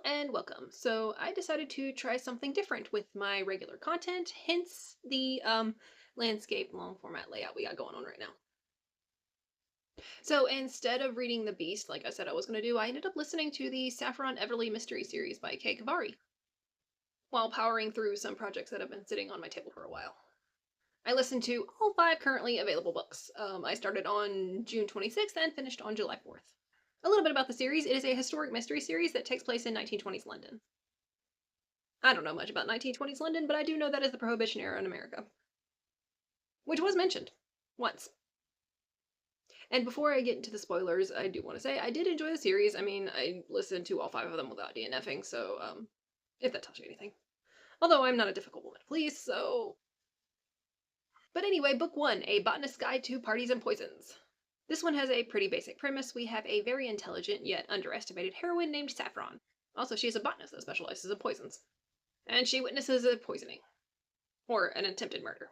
Hello and welcome. So I decided to try something different with my regular content, hence the landscape long format layout we got going on right now. So instead of reading The Beast, like I said I was going to do, I ended up listening to the Saffron Everleigh mystery series by Kate Khavari while powering through some projects that have been sitting on my table for a while. I listened to all 5 currently available books. I started on June 26th and finished on July 4th. A little bit about the series. It is a historic mystery series that takes place in 1920s London. I don't know much about 1920s London, but I do know that is the Prohibition era in America, which was mentioned once. And before I get into the spoilers, I do want to say I did enjoy the series. I mean, I listened to all 5 of them without DNFing, so if that tells you anything. Although I'm not a difficult woman to please, so. But anyway, Book 1, A Botanist's Guide to Parties and Poisons. This one has a pretty basic premise. We have a very intelligent yet underestimated heroine named Saffron. Also, she is a botanist that specializes in poisons. And she witnesses a poisoning. Or an attempted murder.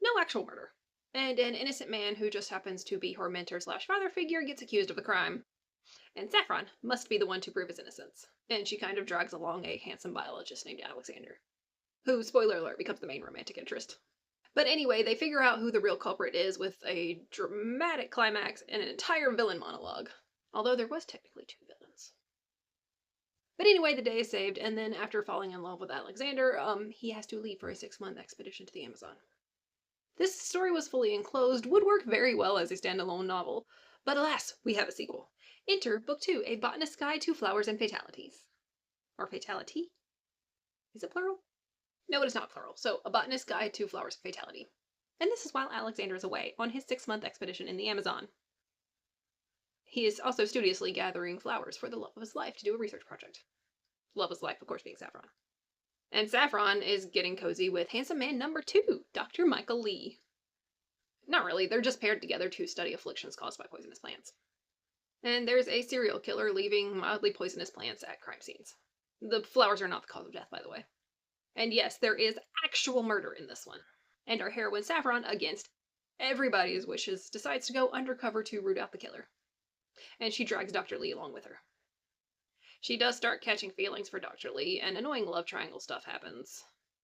No actual murder. And an innocent man who just happens to be her mentor slash father figure gets accused of the crime. And Saffron must be the one to prove his innocence. And she kind of drags along a handsome biologist named Alexander, who, spoiler alert, becomes the main romantic interest. But anyway, they figure out who the real culprit is with a dramatic climax and an entire villain monologue. Although there was technically 2 villains. But anyway, the day is saved, and then after falling in love with Alexander, he has to leave for a 6-month expedition to the Amazon. This story was fully enclosed, would work very well as a standalone novel, but alas, we have a sequel. Enter Book 2, A Botanist's Guide to Flowers and Fatalities. Or Fatality? Is it plural? No, it is not plural. So, A Botanist's Guide to Flowers and Fatality. And this is while Alexander is away, on his 6-month expedition in the Amazon. He is also studiously gathering flowers for the love of his life to do a research project. Love of his life, of course, being Saffron. And Saffron is getting cozy with handsome man number 2, Dr. Michael Lee. Not really, they're just paired together to study afflictions caused by poisonous plants. And there's a serial killer leaving mildly poisonous plants at crime scenes. The flowers are not the cause of death, by the way. And yes, there is actual murder in this one. And our heroine Saffron, against everybody's wishes, decides to go undercover to root out the killer. And she drags Dr. Lee along with her. She does start catching feelings for Dr. Lee, and annoying love triangle stuff happens.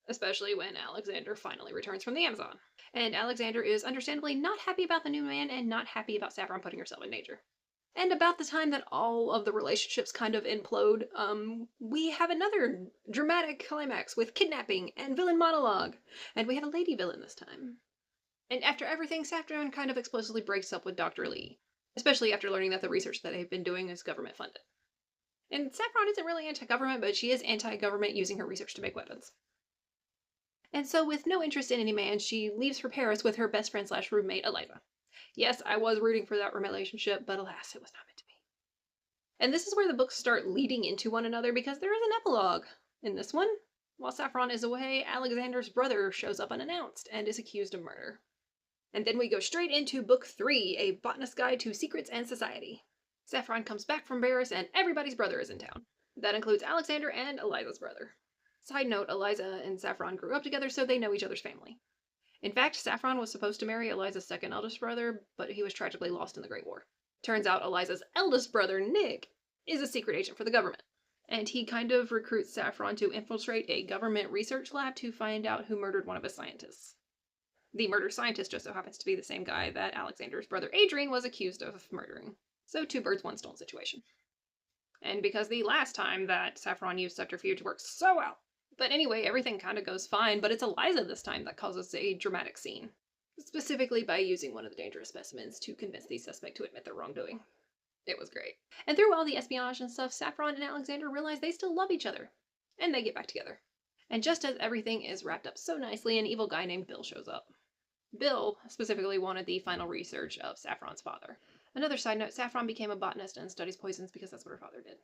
Especially when Alexander finally returns from the Amazon. And Alexander is understandably not happy about the new man and not happy about Saffron putting herself in danger. And about the time that all of the relationships kind of implode, we have another dramatic climax with kidnapping and villain monologue. And we have a lady villain this time. And after everything, Saffron kind of explosively breaks up with Dr. Lee. Especially after learning that the research that they've been doing is government funded. And Saffron isn't really anti-government, but she is anti-government using her research to make weapons. And so with no interest in any man, she leaves for Paris with her best friend slash roommate, Eliza. Yes, I was rooting for that relationship, but alas, it was not meant to be. And this is where the books start leading into one another because there is an epilogue. In this one, while Saffron is away, Alexander's brother shows up unannounced and is accused of murder. And then we go straight into Book 3, A Botanist's Guide to Secrets and Society. Saffron comes back from Paris and everybody's brother is in town. That includes Alexander and Eliza's brother. Side note, Eliza and Saffron grew up together, so they know each other's family. In fact, Saffron was supposed to marry Eliza's second eldest brother, but he was tragically lost in the Great War. Turns out Eliza's eldest brother, Nick, is a secret agent for the government. And he kind of recruits Saffron to infiltrate a government research lab to find out who murdered one of his scientists. The murdered scientist just so happens to be the same guy that Alexander's brother Adrian was accused of murdering. So 2 birds, 1 stone situation. And because the last time that Saffron used subterfuge worked so well. But anyway, everything kind of goes fine, but it's Eliza this time that causes a dramatic scene. Specifically by using one of the dangerous specimens to convince the suspect to admit their wrongdoing. It was great. And through all the espionage and stuff, Saffron and Alexander realize they still love each other. And they get back together. And just as everything is wrapped up so nicely, an evil guy named Bill shows up. Bill specifically wanted the final research of Saffron's father. Another side note, Saffron became a botanist and studies poisons because that's what her father did.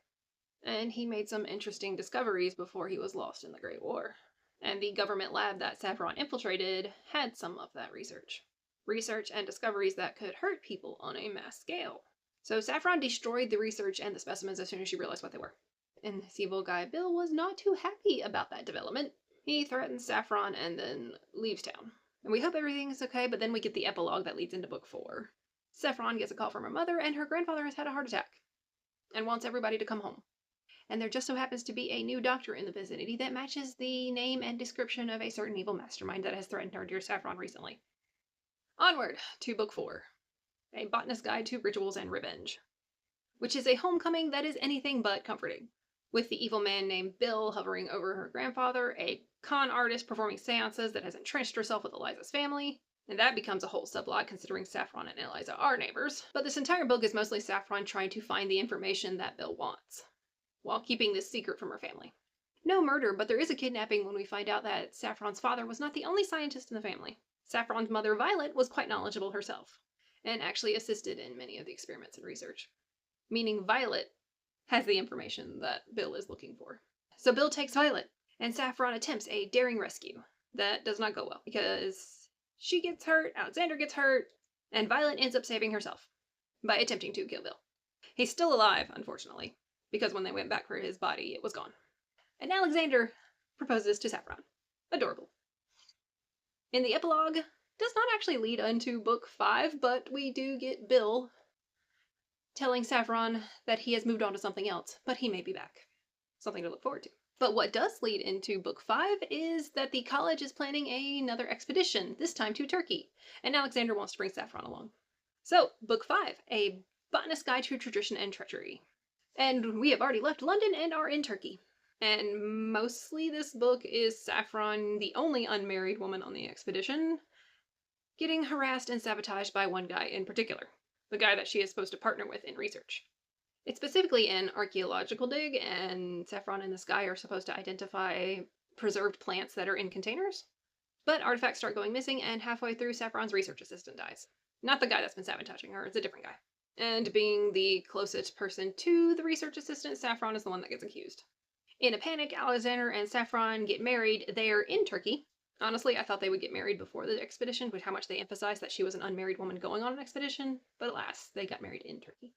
And he made some interesting discoveries before he was lost in the Great War. And the government lab that Saffron infiltrated had some of that research. Research and discoveries that could hurt people on a mass scale. So Saffron destroyed the research and the specimens as soon as she realized what they were. And this evil guy Bill was not too happy about that development. He threatens Saffron and then leaves town. And we hope everything is okay, but then we get the epilogue that leads into Book 4. Saffron gets a call from her mother, and her grandfather has had a heart attack. And wants everybody to come home. and there just so happens to be a new doctor in the vicinity that matches the name and description of a certain evil mastermind that has threatened our dear Saffron recently. Onward to Book 4, A Botanist's Guide to Rituals and Revenge, which is a homecoming that is anything but comforting, with the evil man named Bill hovering over her grandfather, a con artist performing seances that has entrenched herself with Eliza's family, and that becomes a whole subplot considering Saffron and Eliza are neighbors. But this entire book is mostly Saffron trying to find the information that Bill wants, while keeping this secret from her family. No murder, but there is a kidnapping when we find out that Saffron's father was not the only scientist in the family. Saffron's mother, Violet, was quite knowledgeable herself, and actually assisted in many of the experiments and research. Meaning Violet has the information that Bill is looking for. So Bill takes Violet, and Saffron attempts a daring rescue. That does not go well, because she gets hurt, Alexander gets hurt, and Violet ends up saving herself by attempting to kill Bill. He's still alive, unfortunately, because when they went back for his body, it was gone. And Alexander proposes to Saffron. Adorable. In the epilogue, does not actually lead into Book 5, but we do get Bill telling Saffron that he has moved on to something else, but he may be back. Something to look forward to. But what does lead into Book 5 is that the college is planning another expedition, this time to Turkey, and Alexander wants to bring Saffron along. So, Book 5, A Botanist's Guide to Tradition and Treachery. And we have already left London and are in Turkey. And mostly this book is Saffron, the only unmarried woman on the expedition, getting harassed and sabotaged by one guy in particular, the guy that she is supposed to partner with in research. It's specifically an archaeological dig, and Saffron and this guy are supposed to identify preserved plants that are in containers. But artifacts start going missing, and halfway through, Saffron's research assistant dies. Not the guy that's been sabotaging her, it's a different guy. And being the closest person to the research assistant, Saffron is the one that gets accused. In a panic, Alexander and Saffron get married there in Turkey. Honestly, I thought they would get married before the expedition, with how much they emphasized that she was an unmarried woman going on an expedition, but alas, they got married in Turkey.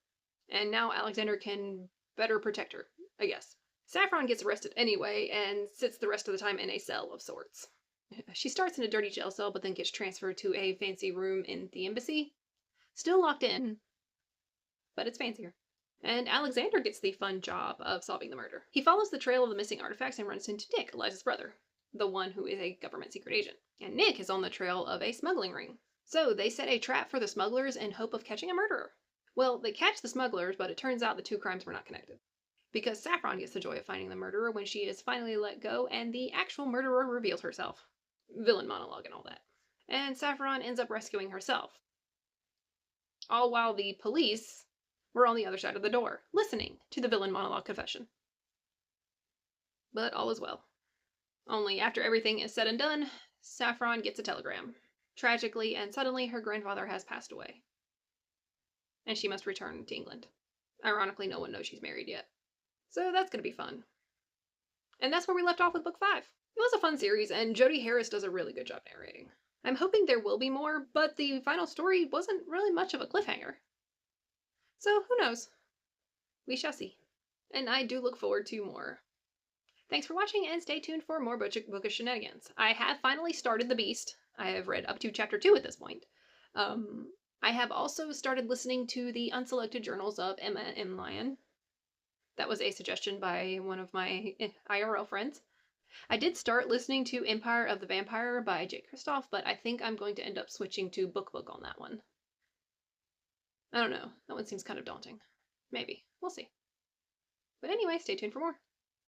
And now Alexander can better protect her, I guess. Saffron gets arrested anyway, and sits the rest of the time in a cell of sorts. She starts in a dirty jail cell, but then gets transferred to a fancy room in the embassy. Still locked in, but it's fancier. And Alexander gets the fun job of solving the murder. He follows the trail of the missing artifacts and runs into Nick, Eliza's brother, the one who is a government secret agent. And Nick is on the trail of a smuggling ring. So they set a trap for the smugglers in hope of catching a murderer. Well, they catch the smugglers, but it turns out the two crimes were not connected. Because Saffron gets the joy of finding the murderer when she is finally let go and the actual murderer reveals herself. Villain monologue and all that. And Saffron ends up rescuing herself. All while the police were on the other side of the door, listening to the villain monologue confession. But all is well. Only after everything is said and done, Saffron gets a telegram. Tragically and suddenly, her grandfather has passed away. And she must return to England. Ironically, no one knows she's married yet. So that's gonna be fun. And that's where we left off with Book 5. It was a fun series, and Jodie Harris does a really good job narrating. I'm hoping there will be more, but the final story wasn't really much of a cliffhanger. So, who knows? We shall see. And I do look forward to more. Thanks for watching, and stay tuned for more bookish shenanigans. I have finally started The Beast. I have read up to chapter 2 at this point. I have also started listening to the Unselected Journals of Emma M. Lyon. That was a suggestion by one of my IRL friends. I did start listening to Empire of the Vampire by Jake Kristoff, but I think I'm going to end up switching to Book on that one. I don't know. That one seems kind of daunting. Maybe. We'll see. But anyway, stay tuned for more.